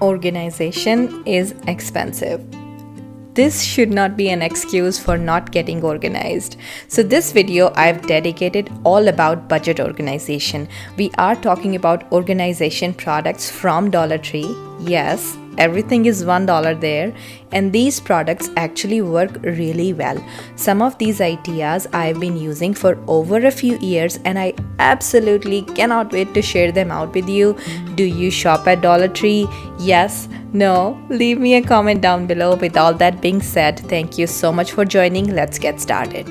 Organization is expensive. This should not be an excuse for not getting organized. So this video I've dedicated all about budget organization. We are talking about organization products from Dollar Tree. Yes, everything is $1 there, and these products actually work really well. Some of these ideas I've been using for over a few years, and I absolutely cannot wait to share them out with you. Do you shop at Dollar Tree? Yes? No? Leave me a comment down below. With all that being said, thank you so much for joining. Let's get started.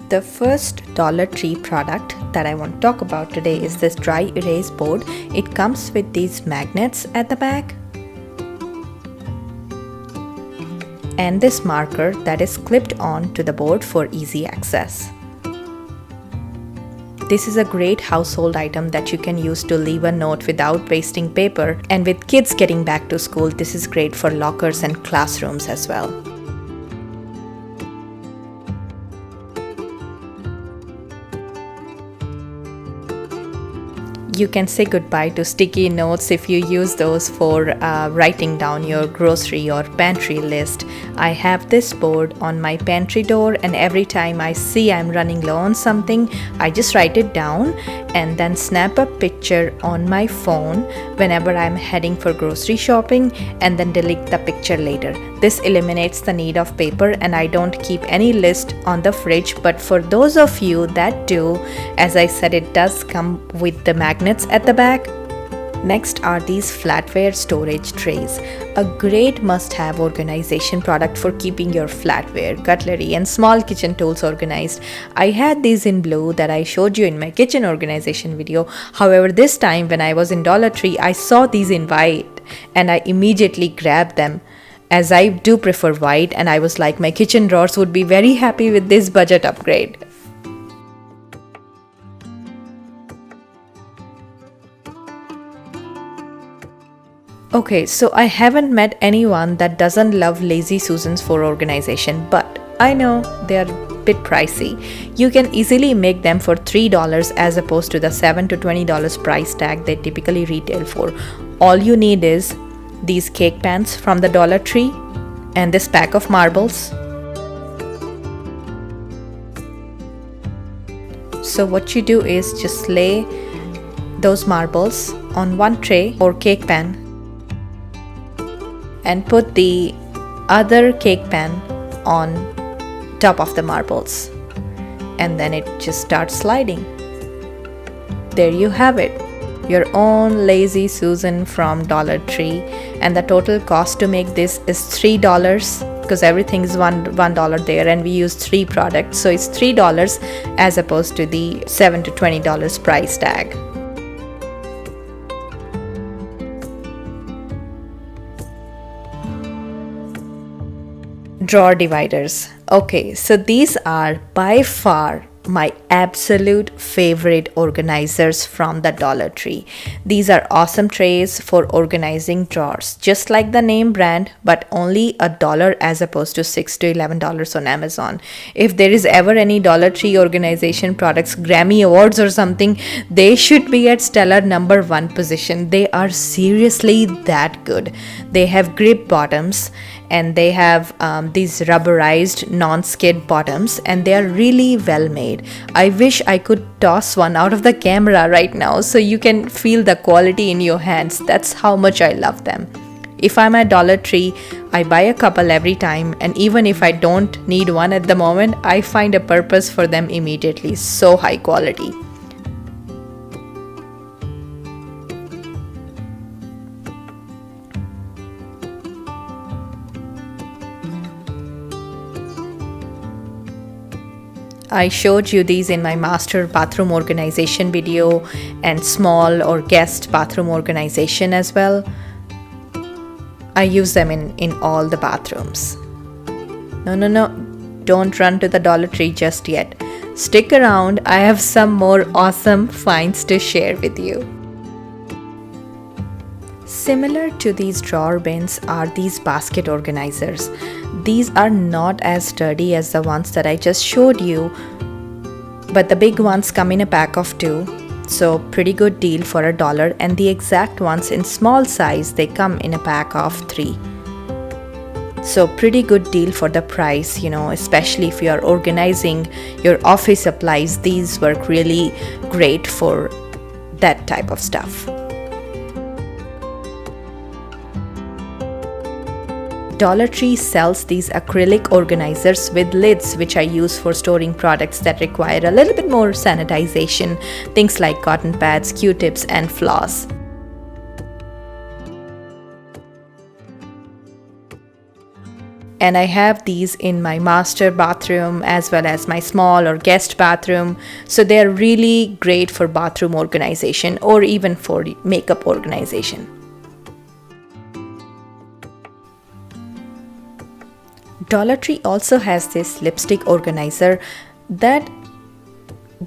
The first Dollar Tree product that I want to talk about today is this dry erase board. It comes with these magnets at the back and this marker that is clipped on to the board for easy access. This is a great household item that you can use to leave a note without wasting paper, and with kids getting back to school, this is great for lockers and classrooms as well. You can say goodbye to sticky notes if you use those for writing down your grocery or pantry list. I have this board on my pantry door, and every time I see I'm running low on something, I just write it down and then snap a picture on my phone whenever I'm heading for grocery shopping, and then delete the picture later. This eliminates the need of paper, and I don't keep any list on the fridge, but for those of you that do, as I said, it does come with the magnets at the back. Next are these flatware storage trays, a great must-have organization product for keeping your flatware, cutlery and small kitchen tools organized. I had these in blue that I showed you in my kitchen organization video. However, this time when I was in Dollar Tree, I saw these in white and I immediately grabbed them, as I do prefer white, and I was like, my kitchen drawers would be very happy with this budget upgrade. Okay, so I haven't met anyone that doesn't love Lazy Susans for organization, but I know they are a bit pricey. You can easily make them for $3 as opposed to the $7 to $20 price tag they typically retail for. All you need is these cake pans from the Dollar Tree and this pack of marbles. So what you do is just lay those marbles on one tray or cake pan and put the other cake pan on top of the marbles, and then it just starts sliding. There you have it, your own Lazy Susan from Dollar Tree, and the total cost to make this is $3 because everything is $1 there, and we use 3 products, so it's $3 as opposed to the $7 to $20 price tag. Drawer dividers. Okay, so these are by far my absolute favorite organizers from the Dollar Tree. These are awesome trays for organizing drawers, just like the name brand, but only $1 as opposed to $6 to $11 on Amazon. If there is ever any Dollar Tree organization products Grammy Awards or something, they should be at stellar number 1 position. They are seriously that good. They have grip bottoms, and they have these rubberized non-skid bottoms, and they are really well made. I wish I could toss one out of the camera right now so you can feel the quality in your hands. That's how much I love them. If I'm at Dollar Tree, I buy a couple every time, and even if I don't need one at the moment, I find a purpose for them immediately. So high quality. I showed you these in my master bathroom organization video and small or guest bathroom organization as well. I use them in all the bathrooms. No, don't run to the Dollar Tree just yet. Stick around, I have some more awesome finds to share with you. Similar to these drawer bins are these basket organizers. These are not as sturdy as the ones that I just showed you, but the big ones come in a pack of 2. So pretty good deal for $1, and the exact ones in small size, they come in a pack of 3. So pretty good deal for the price, especially if you are organizing your office supplies. These work really great for that type of stuff. Dollar Tree sells these acrylic organizers with lids, which are used for storing products that require a little bit more sanitization, things like cotton pads, Q-tips, and floss. And I have these in my master bathroom as well as my small or guest bathroom. So they're really great for bathroom organization or even for makeup organization. Dollar Tree also has this lipstick organizer that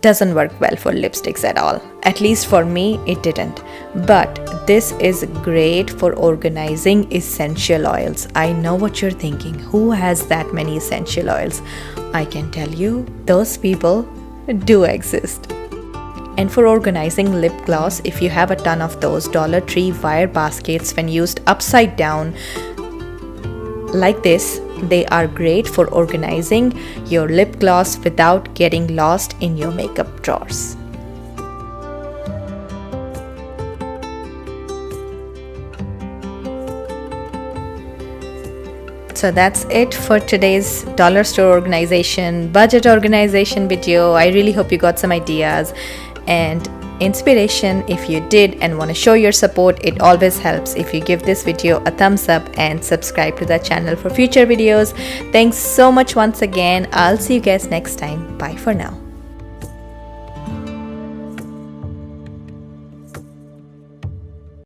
doesn't work well for lipsticks at all. At least for me, it didn't. But this is great for organizing essential oils. I know what you're thinking. Who has that many essential oils? I can tell you, those people do exist. And for organizing lip gloss, if you have a ton of those Dollar Tree wire baskets, when used upside down like this, they are great for organizing your lip gloss without getting lost in your makeup drawers. So that's it for today's dollar store organization, budget organization video. I really hope you got some ideas and inspiration. If you did and want to show your support, it always helps if you give this video a thumbs up and subscribe to the channel for future videos. Thanks so much once again. I'll see you guys next time. Bye for now.